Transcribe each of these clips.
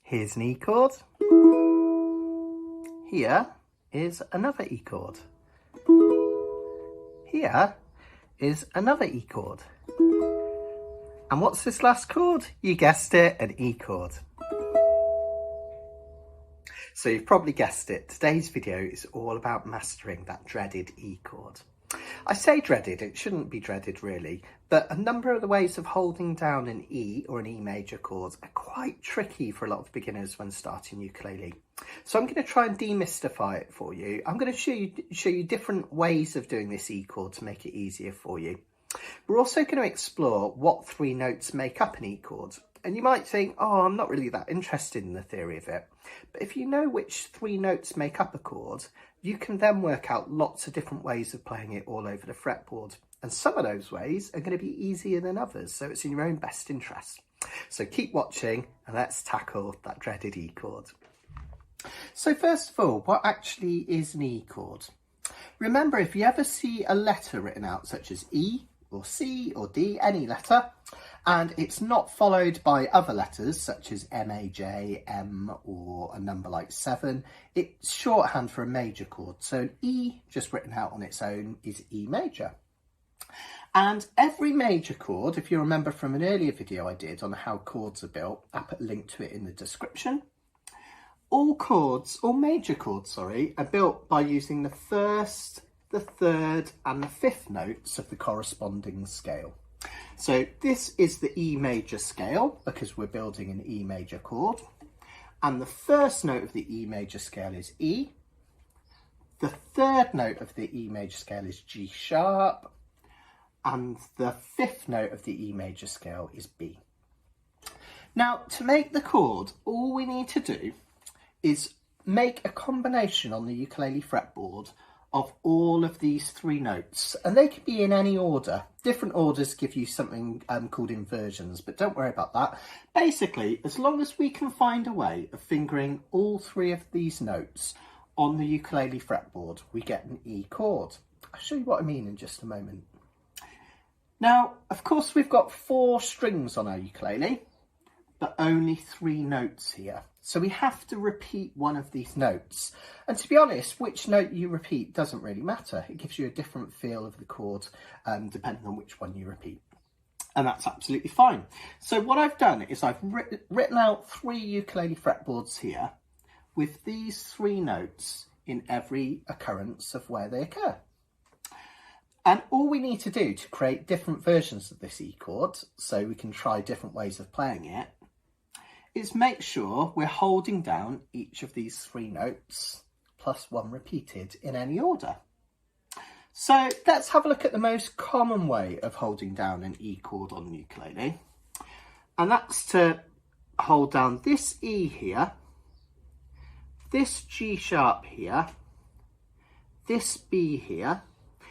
Here's an E chord. Here is another E chord. Here is another E chord. And what's this last chord? You guessed it, an E chord. So you've probably guessed it. Today's video is all about mastering that dreaded E chord. I say dreaded, it shouldn't be dreaded really, but a number of the ways of holding down an E or an E major chord are quite tricky for a lot of beginners when starting ukulele. So I'm going to try and demystify it for you. I'm going to show you different ways of doing this E chord to make it easier for you. We're also going to explore what three notes make up an E chord. And you might think, oh, I'm not really that interested in the theory of it. But if you know which three notes make up a chord, you can then work out lots of different ways of playing it all over the fretboard. And some of those ways are going to be easier than others, so it's in your own best interest. So keep watching and let's tackle that dreaded E chord. So first of all, what actually is an E chord? Remember, if you ever see a letter written out such as E or C or D, any letter, and it's not followed by other letters such as M, A, J, M, or a number like 7, it's shorthand for a major chord. So an E just written out on its own is E major. And every major chord, if you remember from an earlier video I did on how chords are built, I put a link to it in the description. All chords, all major chords, are built by using the first, the third and the fifth notes of the corresponding scale. So this is the E major scale because we're building an E major chord. And the first note of the E major scale is E. The third note of the E major scale is G sharp. And the fifth note of the E major scale is B. Now, to make the chord, all we need to do is make a combination on the ukulele fretboard of all of these three notes, and they can be in any order. Different orders give you something called inversions, but don't worry about that. Basically, as long as we can find a way of fingering all three of these notes on the ukulele fretboard, we get an E chord. I'll show you what I mean in just a moment. Now, of course, we've got 4 strings on our ukulele, but only 3 notes here. So we have to repeat one of these notes. And to be honest, which note you repeat doesn't really matter. It gives you a different feel of the chord depending on which one you repeat. And that's absolutely fine. So what I've done is I've written out 3 ukulele fretboards here with these 3 notes in every occurrence of where they occur. And all we need to do to create different versions of this E chord, so we can try different ways of playing it, is make sure we're holding down each of these 3 notes plus 1 repeated in any order. So let's have a look at the most common way of holding down an E chord on the ukulele. And that's to hold down this E here, this G sharp here, this B here.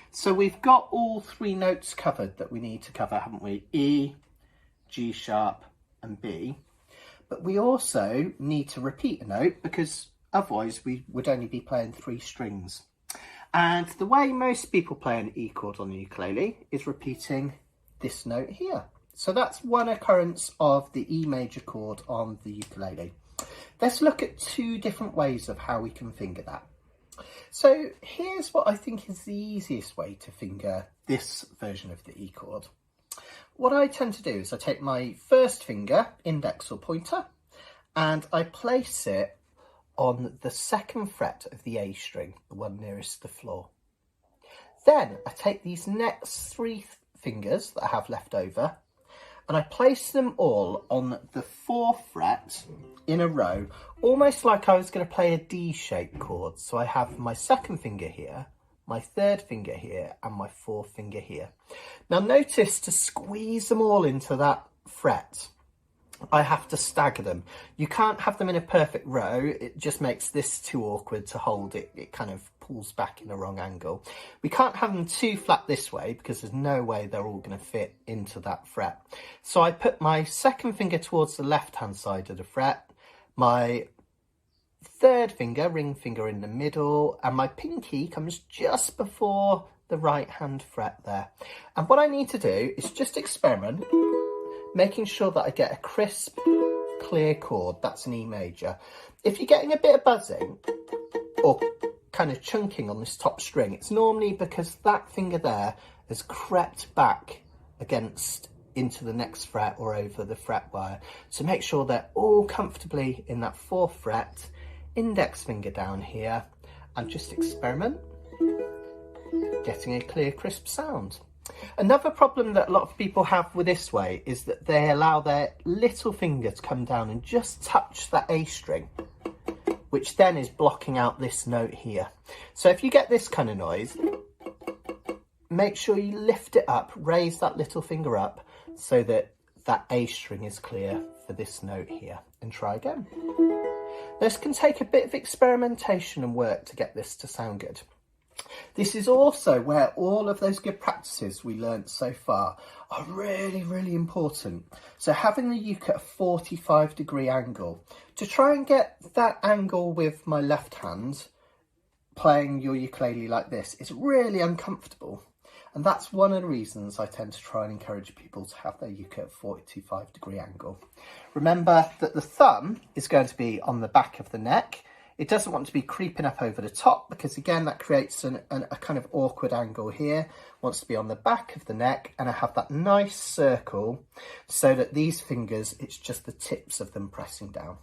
So we've got all 3 notes covered that we need to cover, haven't we? E, G sharp and B. But we also need to repeat a note because otherwise we would only be playing 3 strings. And the way most people play an E chord on the ukulele is repeating this note here. So that's one occurrence of the E major chord on the ukulele. Let's look at 2 different ways of how we can finger that. So here's what I think is the easiest way to finger this version of the E chord. What I tend to do is I take my first finger, index or pointer, and I place it on the 2nd fret of the A string, the one nearest the floor. Then I take these next 3 fingers that I have left over and I place them all on the 4th fret in a row, almost like I was going to play a D-shaped chord. So I have my 2nd finger here, my 3rd finger here and my 4th finger here. Now notice, to squeeze them all into that fret, I have to stagger them. You can't have them in a perfect row. It just makes this too awkward to hold. It kind of pulls back in a wrong angle. We can't have them too flat this way because there's no way they're all going to fit into that fret. So I put my 2nd finger towards the left hand side of the fret, my 3rd finger, ring finger, in the middle, and my pinky comes just before the right hand fret there. And what I need to do is just experiment, making sure that I get a crisp, clear chord, that's an E major. If you're getting a bit of buzzing or kind of chunking on this top string, it's normally because that finger there has crept back against into the next fret or over the fret wire. So make sure they're all comfortably in that 4th fret, index finger down here, and just experiment getting a clear, crisp sound. Another problem that a lot of people have with this way is that they allow their little finger to come down and just touch that A string, which then is blocking out this note here. So if you get this kind of noise, make sure you lift it up, raise that little finger up so that that A string is clear for this note here, and try again. This can take a bit of experimentation and work to get this to sound good. This is also where all of those good practices we learnt so far are really, really important. So having the uke at a 45-degree angle, to try and get that angle with my left hand, playing your ukulele like this is really uncomfortable. And that's one of the reasons I tend to try and encourage people to have their uke at a 45-degree angle. Remember that the thumb is going to be on the back of the neck. It doesn't want to be creeping up over the top because, again, that creates a kind of awkward angle here. It wants to be on the back of the neck, and I have that nice circle so that these fingers, it's just the tips of them pressing down.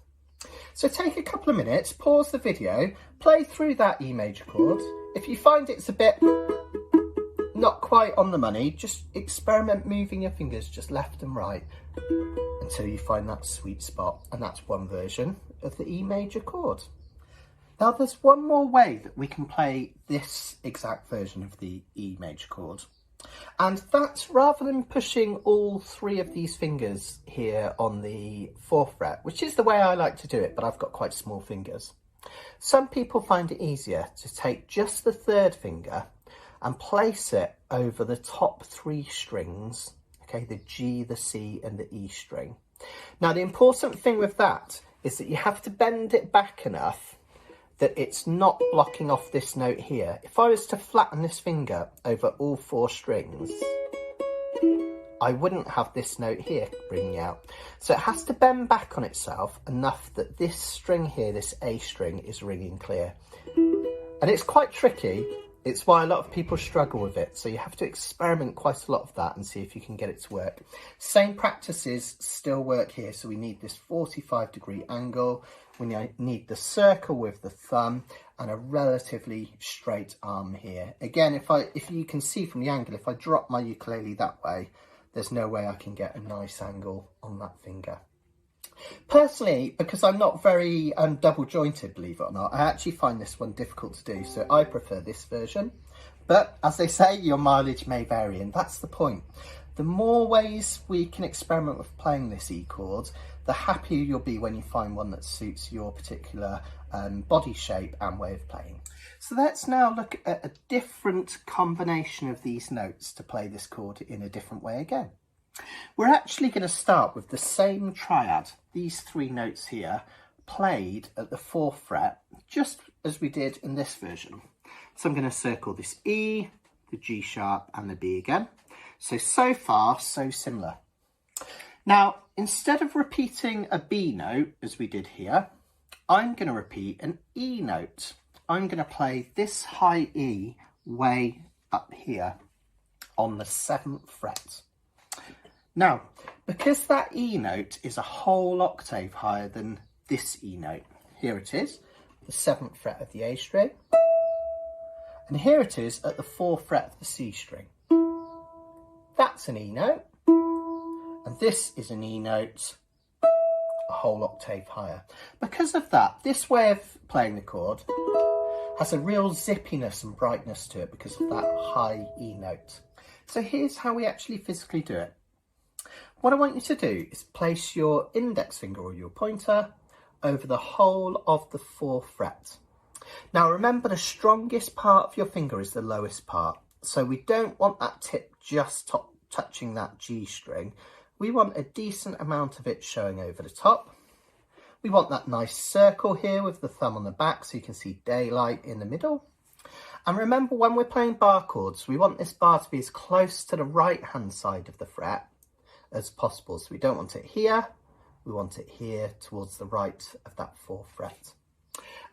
So take a couple of minutes, pause the video, play through that E major chord. If you find it's a bit not quite on the money, just experiment moving your fingers just left and right until you find that sweet spot. And that's one version of the E major chord. Now there's one more way that we can play this exact version of the E major chord. And that's rather than pushing all 3 of these fingers here on the 4th fret, which is the way I like to do it, but I've got quite small fingers. Some people find it easier to take just the 3rd finger and place it over the top 3 strings, okay, the G, the C and the E string. Now the important thing with that is that you have to bend it back enough that it's not blocking off this note here. If I was to flatten this finger over all 4 strings, I wouldn't have this note here ringing out. So it has to bend back on itself enough that this string here, this A string, is ringing clear. And it's quite tricky. It's why a lot of people struggle with it. So you have to experiment quite a lot of that and see if you can get it to work. Same practices still work here. So we need this 45-degree angle. We need the circle with the thumb and a relatively straight arm here. Again, if you can see from the angle, if I drop my ukulele that way, there's no way I can get a nice angle on that finger. Personally, because I'm not very double jointed, believe it or not, I actually find this one difficult to do, so I prefer this version. But as they say, your mileage may vary, and that's the point. The more ways we can experiment with playing this E chord, the happier you'll be when you find one that suits your particular body shape and way of playing. So let's now look at a different combination of these notes to play this chord in a different way again. We're actually going to start with the same triad, these 3 notes here, played at the 4th fret, just as we did in this version. So I'm going to circle this E, the G sharp and the B again. So far, so similar. Now, instead of repeating a B note, as we did here, I'm going to repeat an E note. I'm going to play this high E way up here on the 7th fret. Now, because that E note is a whole octave higher than this E note, here it is, the 7th fret of the A string, and here it is at the 4th fret of the C string. That's an E note, and this is an E note a whole octave higher. Because of that, this way of playing the chord has a real zippiness and brightness to it because of that high E note. So here's how we actually physically do it. What I want you to do is place your index finger or your pointer over the whole of the 4th fret. Now remember, the strongest part of your finger is the lowest part. So we don't want that tip just touching that G string. We want a decent amount of it showing over the top. We want that nice circle here with the thumb on the back so you can see daylight in the middle. And remember, when we're playing bar chords, we want this bar to be as close to the right hand side of the fret as possible. So we don't want it here, We want it here towards the right of that 4th fret.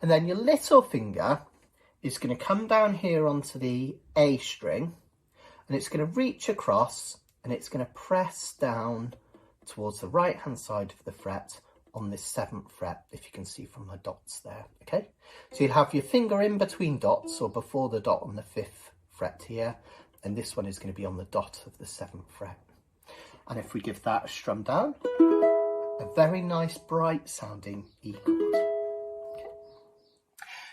And then your little finger is going to come down here onto the A string, and it's going to reach across and it's going to press down towards the right hand side of the fret on this 7th fret, if you can see from the dots there. Okay, so you'll have your finger in between dots or before the dot on the 5th fret here, and this one is going to be on the dot of the 7th fret. And if we give that a strum down, a very nice bright sounding E chord.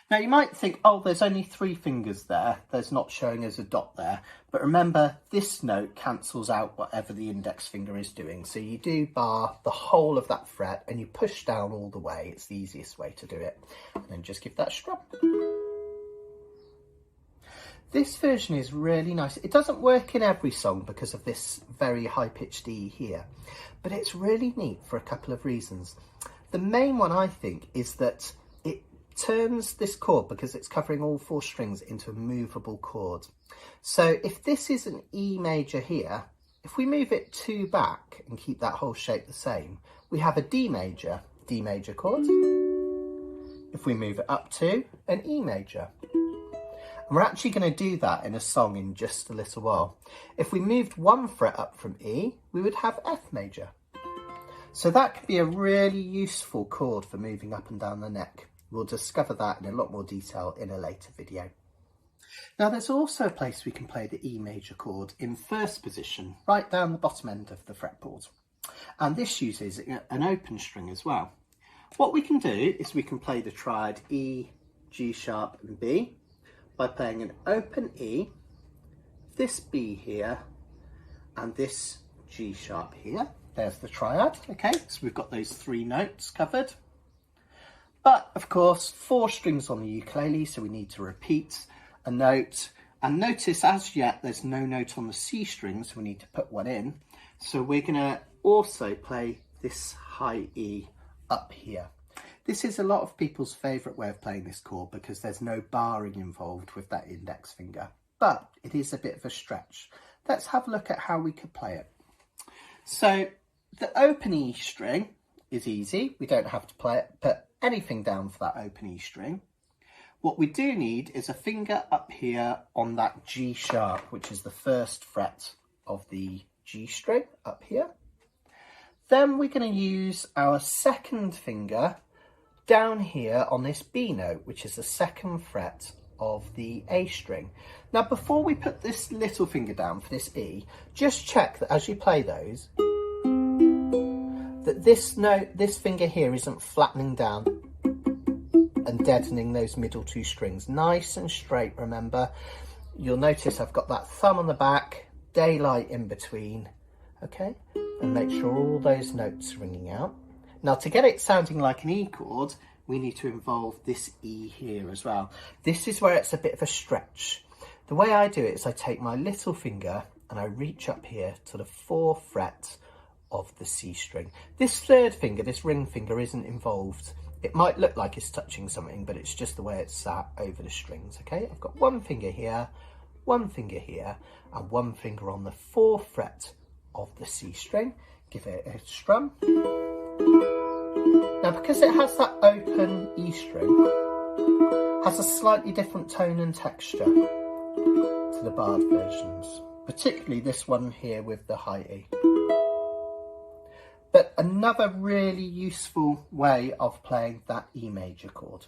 Now you might think, oh, there's only 3 fingers there. There's not showing as a dot there. But remember, this note cancels out whatever the index finger is doing. So you do bar the whole of that fret and you push down all the way. It's the easiest way to do it. And then just give that a strum. This version is really nice. It doesn't work in every song because of this very high-pitched E here. But it's really neat for a couple of reasons. The main one, I think, is that turns this chord, because it's covering all 4 strings, into a movable chord. So if this is an E major here, if we move it 2 back and keep that whole shape the same, we have a D major chord. If we move it up to an E major. And we're actually going to do that in a song in just a little while. If we moved 1 fret up from E, we would have F major. So that could be a really useful chord for moving up and down the neck. We'll discover that in a lot more detail in a later video. Now there's also a place we can play the E major chord in 1st position, right down the bottom end of the fretboard. And this uses an open string as well. What we can do is we can play the triad E, G sharp and B by playing an open E, this B here, and this G sharp here. There's the triad, okay? So we've got those 3 notes covered. But of course, 4 strings on the ukulele, so we need to repeat a note. And notice as yet, there's no note on the C string, so we need to put one in. So we're going to also play this high E up here. This is a lot of people's favourite way of playing this chord because there's no barring involved with that index finger. But it is a bit of a stretch. Let's have a look at how we could play it. So the open E string is easy. We don't have to put anything down for that open E string. What we do need is a finger up here on that G sharp, which is the 1st fret of the G string up here. Then we're going to use our 2nd finger down here on this B note, which is the 2nd fret of the A string. Now before we put this little finger down for this E, just check that as you play those, that this finger here isn't flattening down and deadening those middle 2 strings. Nice and straight, remember. You'll notice I've got that thumb on the back, daylight in between, okay? And make sure all those notes are ringing out. Now to get it sounding like an E chord, we need to involve this E here as well. This is where it's a bit of a stretch. The way I do it is I take my little finger and I reach up here to the 4th fret of the C string. This 3rd finger, this ring finger, isn't involved. It might look like it's touching something, but it's just the way it's sat over the strings, okay? I've got 1 finger here, 1 finger here, and 1 finger on the 4th fret of the C string. Give it a strum. Now, because it has that open E string, it has a slightly different tone and texture to the barred versions, particularly this one here with the high E. But another really useful way of playing that E major chord.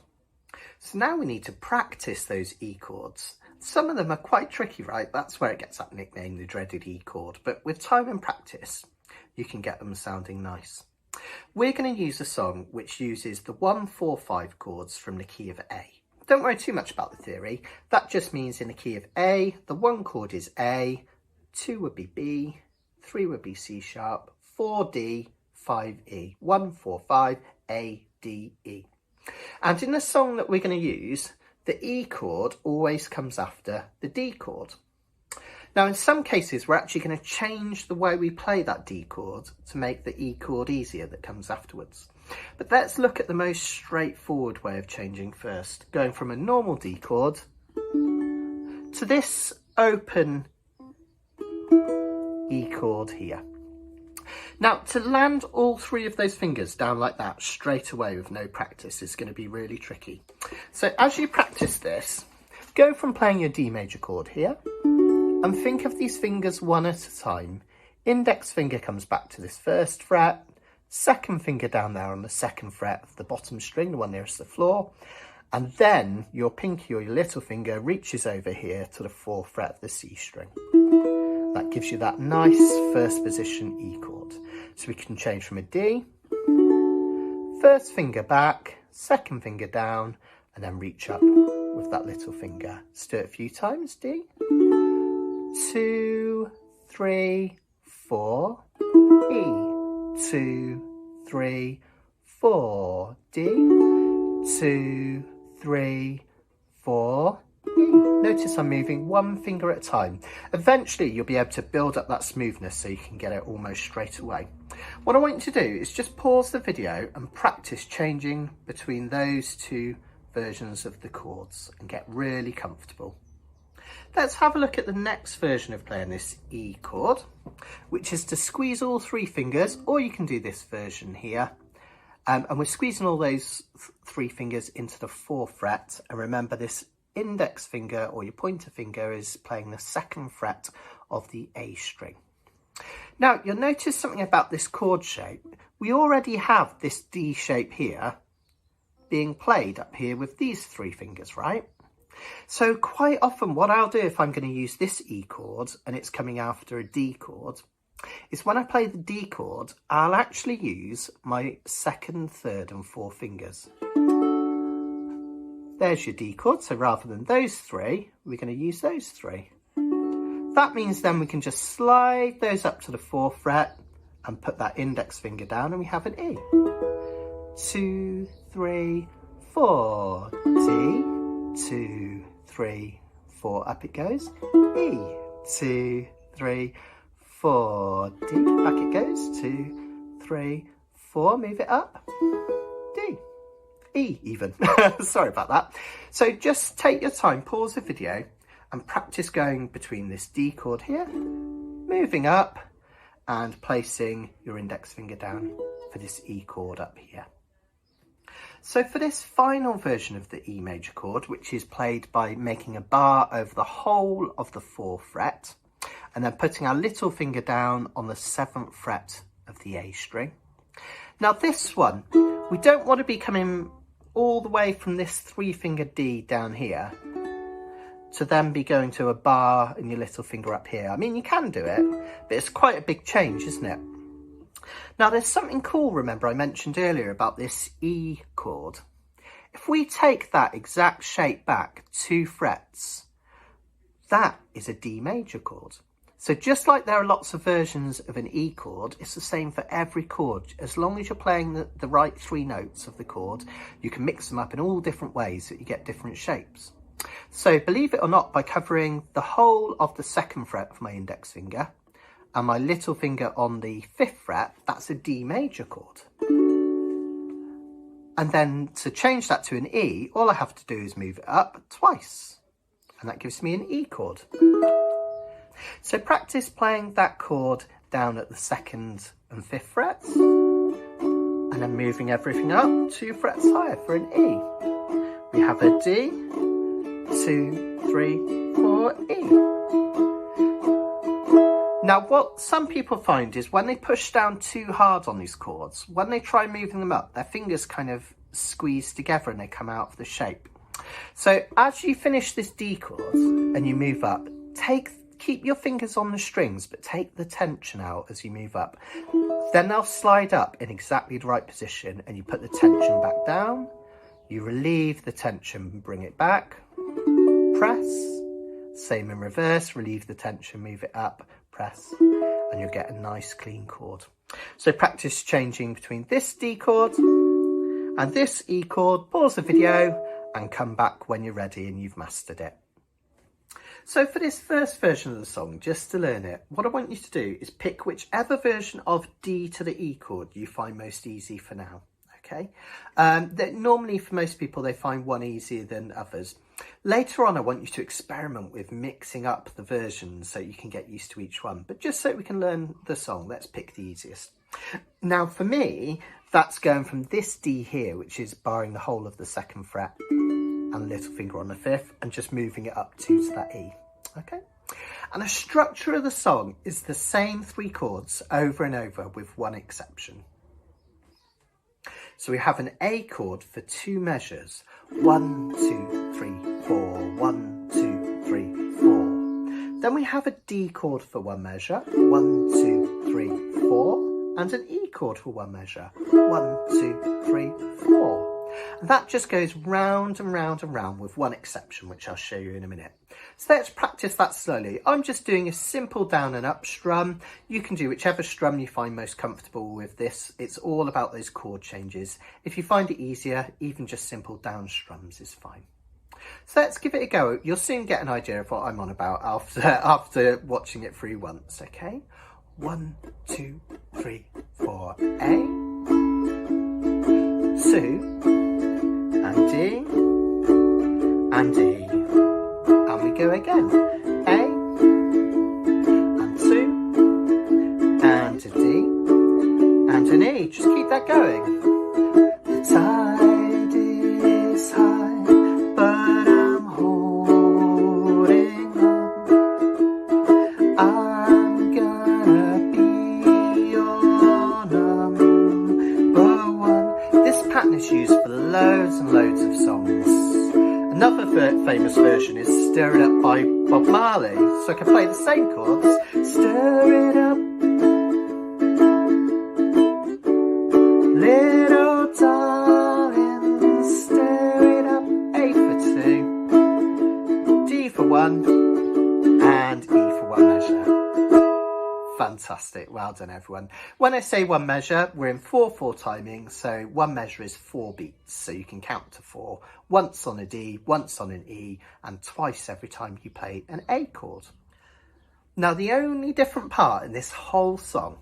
So now we need to practice those E chords. Some of them are quite tricky, right? That's where it gets that nickname, the dreaded E chord. But with time and practice, you can get them sounding nice. We're going to use a song which uses the 1, 4, 5 chords from the key of A. Don't worry too much about the theory. That just means in the key of A, the 1 chord is A, 2 would be B, 3 would be C sharp, 4 D, 5 E. 1, 4, 5, A, D, E. And in the song that we're going to use, the E chord always comes after the D chord. Now, in some cases, we're actually going to change the way we play that D chord to make the E chord easier that comes afterwards. But let's look at the most straightforward way of changing first, going from a normal D chord to this open E chord here. Now, to land all 3 of those fingers down like that straight away with no practice is going to be really tricky. So as you practice this, go from playing your D major chord here and think of these fingers one at a time. Index finger comes back to this first fret, second finger down there on the second fret of the bottom string, the one nearest the floor, and then your pinky or your little finger reaches over here to the 4th fret of the C string. That gives you that nice first position E chord. So we can change from a D, first finger back, second finger down, and then reach up with that little finger. Let's do it a few times. D, 2, 3, 4, E, 2, 3, 4, D, 2, 3, 4, E. Notice I'm moving one finger at a time. Eventually you'll be able to build up that smoothness so you can get it almost straight away. What I want you to do is just pause the video and practice changing between those 2 versions of the chords and get really comfortable. Let's have a look at the next version of playing this E chord, which is to squeeze all 3 fingers, or you can do this version here. And we're squeezing all those 3 fingers into the 4th fret. And remember, this index finger or your pointer finger is playing the 2nd fret of the A string. Now, you'll notice something about this chord shape. We already have this D shape here being played up here with these 3 fingers, right? So quite often what I'll do if I'm going to use this E chord and it's coming after a D chord is when I play the D chord, I'll actually use my 2nd, 3rd and 4th fingers. There's your D chord, so rather than those 3, we're going to use those 3. That means then we can just slide those up to the 4th fret and put that index finger down and we have an E. 2, 3, 4, D, 2, 3, 4, up it goes, E, 2, 3, 4, D, back it goes, 2, 3, 4, move it up, D, E even, sorry about that. So just take your time, pause the video and practice going between this D chord here, moving up and placing your index finger down for this E chord up here. So for this final version of the E major chord, which is played by making a bar over the whole of the 4th fret and then putting our little finger down on the 7th fret of the A string. Now this one, we don't want to be coming all the way from this 3-finger D down here to then be going to a bar and your little finger up here. I mean, you can do it, but it's quite a big change, isn't it? Now there's something cool, remember I mentioned earlier about this E chord. If we take that exact shape back 2 frets, that is a D major chord. So just like there are lots of versions of an E chord, it's the same for every chord. As long as you're playing the right 3 notes of the chord, you can mix them up in all different ways so that you get different shapes. So believe it or not, by covering the whole of the 2nd fret of my index finger and my little finger on the 5th fret, that's a D major chord. And then to change that to an E, all I have to do is move it up twice. And that gives me an E chord. So practice playing that chord down at the 2nd and 5th frets. And then moving everything up 2 frets higher for an E. We have a D, 2, 3, 4, E. Now what some people find is when they push down too hard on these chords, when they try moving them up, their fingers kind of squeeze together and they come out of the shape. So as you finish this D chord and you move up, keep your fingers on the strings, but take the tension out as you move up. Then they'll slide up in exactly the right position and you put the tension back down, you relieve the tension, bring it back, press, same in reverse, relieve the tension, move it up, press, and you'll get a nice clean chord. So practice changing between this D chord and this E chord, pause the video and come back when you're ready and you've mastered it. So for this first version of the song, just to learn it, what I want you to do is pick whichever version of D to the E chord you find most easy for now. Okay, normally for most people they find one easier than others. Later on I want you to experiment with mixing up the versions so you can get used to each one, but just so we can learn the song, let's pick the easiest. Now for me, that's going from this D here, which is barring the whole of the 2nd fret and little finger on the 5th, and just moving it up to that E. Okay. And the structure of the song is the same 3 chords over and over with one exception. So we have an A chord for 2 measures. 1, 2, 3, 4. 1, 2, 3, 4. Then we have a D chord for 1 measure. 1, 2, 3, 4. And an E chord for 1 measure. 1, 2, 3, 4. And that just goes round and round and round with one exception, which I'll show you in a minute. So let's practice that slowly. I'm just doing a simple down and up strum. You can do whichever strum you find most comfortable with this. It's all about those chord changes. If you find it easier, even just simple down strums is fine. So let's give it a go. You'll soon get an idea of what I'm on about after watching it through once, okay? 1, 2, 3, 4, A, 2, and D, and E, and we go again. A, and 2, and a D, and an E. Just keep that going. The tide is high, but I'm holding on. I'm gonna be your number 1. This pattern is used for loads and loads of songs. Another famous version is Stir It Up by Bob Marley. So I can play the same chords. Stir it up, little darling, stir it up. A for 2, D for 1, and E for 1 measure. Fantastic, well done everyone. When I say 1 measure, we're in 4/4 timing, so 1 measure is 4 beats, so you can count to 4. Once on a D, once on an E, and twice every time you play an A chord. Now the only different part in this whole song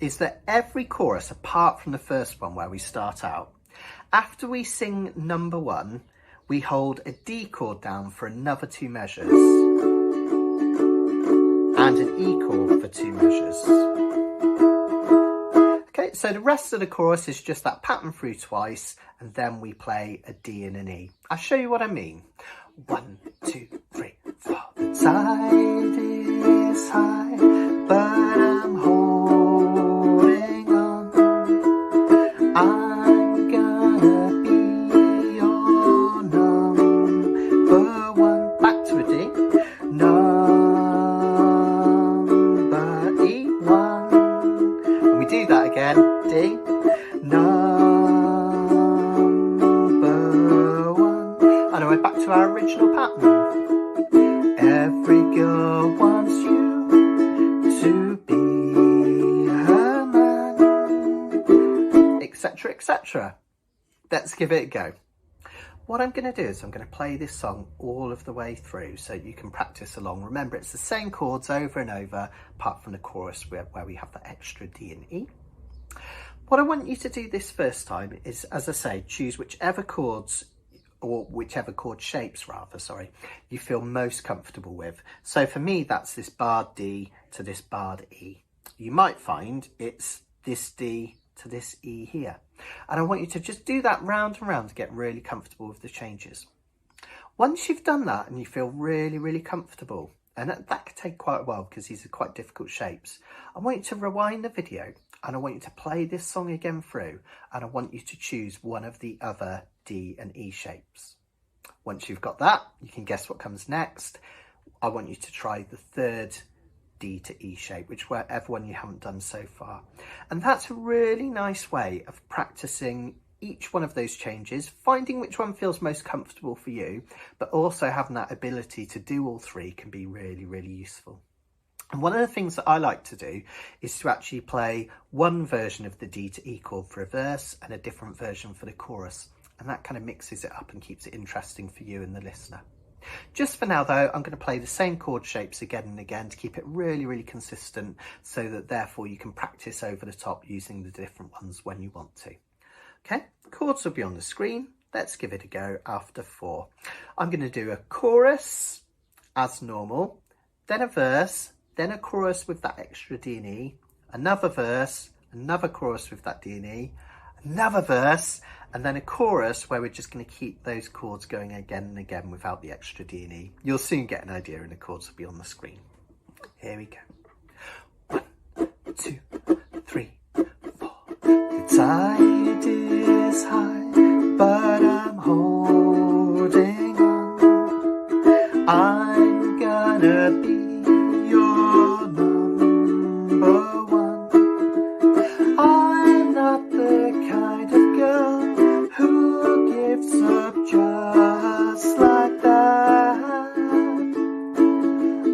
is that every chorus, apart from the first one where we start out, after we sing number 1, we hold a D chord down for another 2 measures. And an E chord for 2 measures. Okay, so the rest of the chorus is just that pattern through twice, and then we play a D and an E. I'll show you what I mean. 1, 2, 3, 4. The tide is high, but I'm holding on. I'm gonna be your number 1. Back to a D. Do that again, D, number 1. And we're back to our original pattern. Every girl wants you to be her man, etc, etc. Let's give it a go. What I'm going to do is I'm going to play this song all of the way through so you can practice along. Remember, it's the same chords over and over, apart from the chorus where we have the extra D and E. What I want you to do this first time is, as I say, choose whichever chords, or whichever chord shapes rather, sorry, you feel most comfortable with. So for me, that's this barred D to this barred E. You might find it's this D to this E here. And I want you to just do that round and round to get really comfortable with the changes. Once you've done that and you feel really, really comfortable, and that could take quite a while because these are quite difficult shapes, I want you to rewind the video and I want you to play this song again through, and I want you to choose one of the other D and E shapes. Once you've got that, you can guess what comes next. I want you to try the third D to E shape, whichever one you haven't done so far. And that's a really nice way of practicing each one of those changes, finding which one feels most comfortable for you, but also having that ability to do all 3 can be really, really useful. And one of the things that I like to do is to actually play one version of the D to E chord for a verse and a different version for the chorus. And that kind of mixes it up and keeps it interesting for you and the listener. Just for now though, I'm going to play the same chord shapes again and again to keep it really, really consistent, so that therefore you can practice over the top using the different ones when you want to. Okay, the chords will be on the screen. Let's give it a go after 4. I'm going to do a chorus as normal, then a verse, then a chorus with that extra D and E, another verse, another chorus with that D and E, another verse, and then a chorus where we're just going to keep those chords going again and again without the extra D and E. You'll soon get an idea and the chords will be on the screen. Here we go. 1, 2, 3, 4. The tide is high, but I'm holding on. I'm gonna be your number one. I'm not the kind of girl who gives up just like that.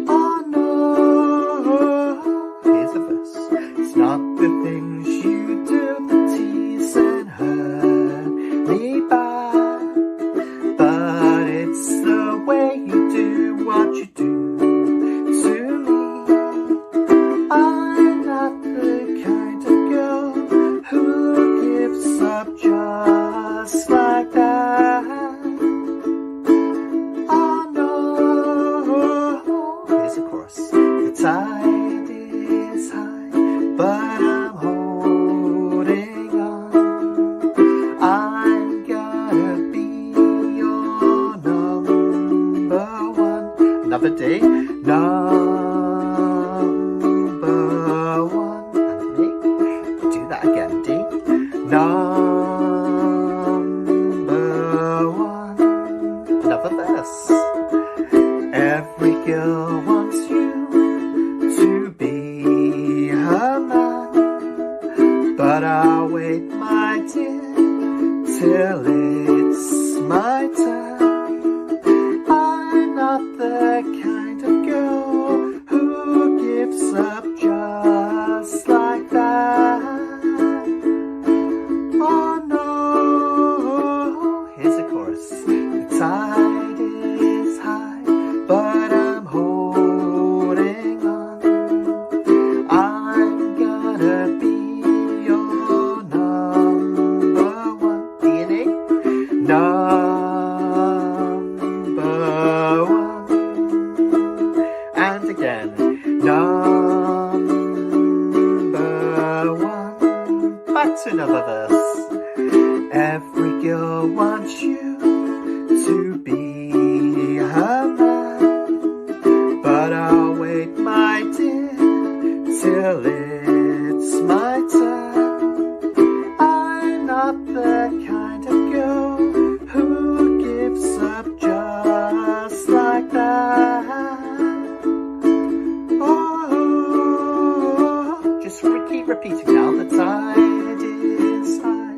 Oh no, here's a verse. It's not the things you do that tease and hurt me bad, but it's the way you do what you do to me. I'm not the kind of girl who gives up just like that. Oh no, here's a chorus. The tide is high, but I'm holding on. I'm gonna be your number one. Another D. Number one. And me. Do that again. D. Number one. Another verse. Every girl wants you to be her man, but I'll wait, my dear, till it's my turn. I'm not the kind of girl who gives up just like that. Oh no, here's a chorus. The tide is high, but I'm holding on. I'm gonna be your number one. D and E. Number one. And again. Number one. Back to another verse. Every girl wants you to be her man, but I'll wait, my dear, till it's my turn. I'm not the kind of girl who gives up just like that. Oh, just keep repeating now. The tide is high,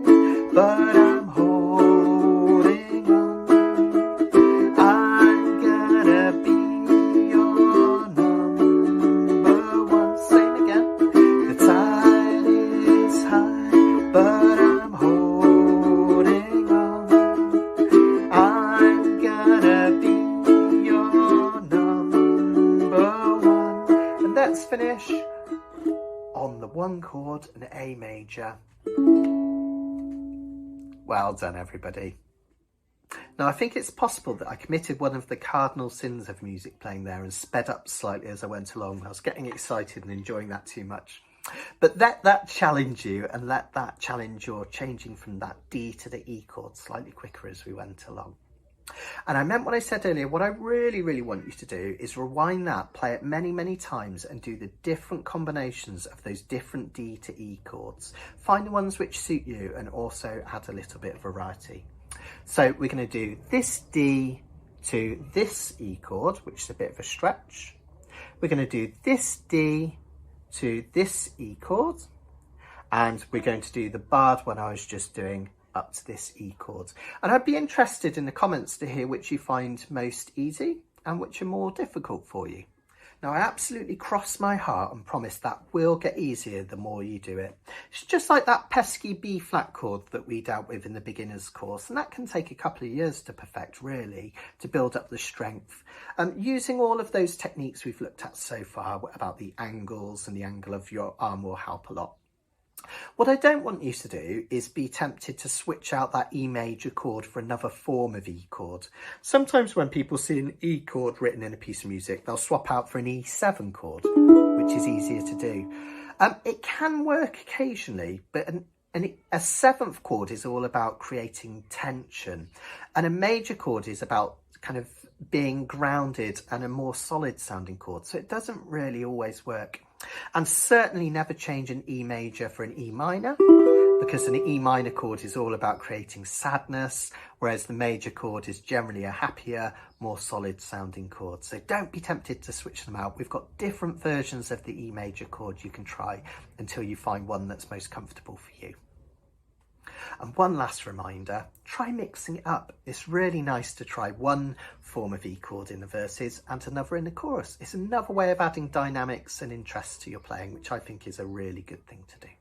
but I'm holding on. I'm gonna be your number one. Same again. The tide is high, but I'm holding on. I'm gonna be your number one. And let's finish on the one chord, an A major. Well done, everybody. Now, I think it's possible that I committed one of the cardinal sins of music playing there and sped up slightly as I went along. I was getting excited and enjoying that too much. But let that challenge you, and let that challenge your changing from that D to the E chord slightly quicker as we went along. And I meant what I said earlier. What I really, really want you to do is rewind that, play it many, many times, and do the different combinations of those different D to E chords. Find the ones which suit you and also add a little bit of variety. So we're going to do this D to this E chord, which is a bit of a stretch. We're going to do this D to this E chord, and we're going to do the barred one I was just doing up to this E chord. And I'd be interested in the comments to hear which you find most easy and which are more difficult for you. Now, I absolutely cross my heart and promise that will get easier the more you do it. It's just like that pesky B flat chord that we dealt with in the beginner's course, and that can take a couple of years to perfect, really, to build up the strength. Using all of those techniques we've looked at so far about the angles and the angle of your arm will help a lot. What I don't want you to do is be tempted to switch out that E major chord for another form of E chord. Sometimes when people see an E chord written in a piece of music, they'll swap out for an E7 chord, which is easier to do. It can work occasionally, but a seventh chord is all about creating tension, and a major chord is about kind of being grounded and a more solid sounding chord. So it doesn't really always work. And certainly never change an E major for an E minor, because an E minor chord is all about creating sadness, whereas the major chord is generally a happier, more solid sounding chord. So don't be tempted to switch them out. We've got different versions of the E major chord you can try until you find one that's most comfortable for you. And one last reminder, try mixing it up. It's really nice to try one form of E chord in the verses and another in the chorus. It's another way of adding dynamics and interest to your playing, which I think is a really good thing to do.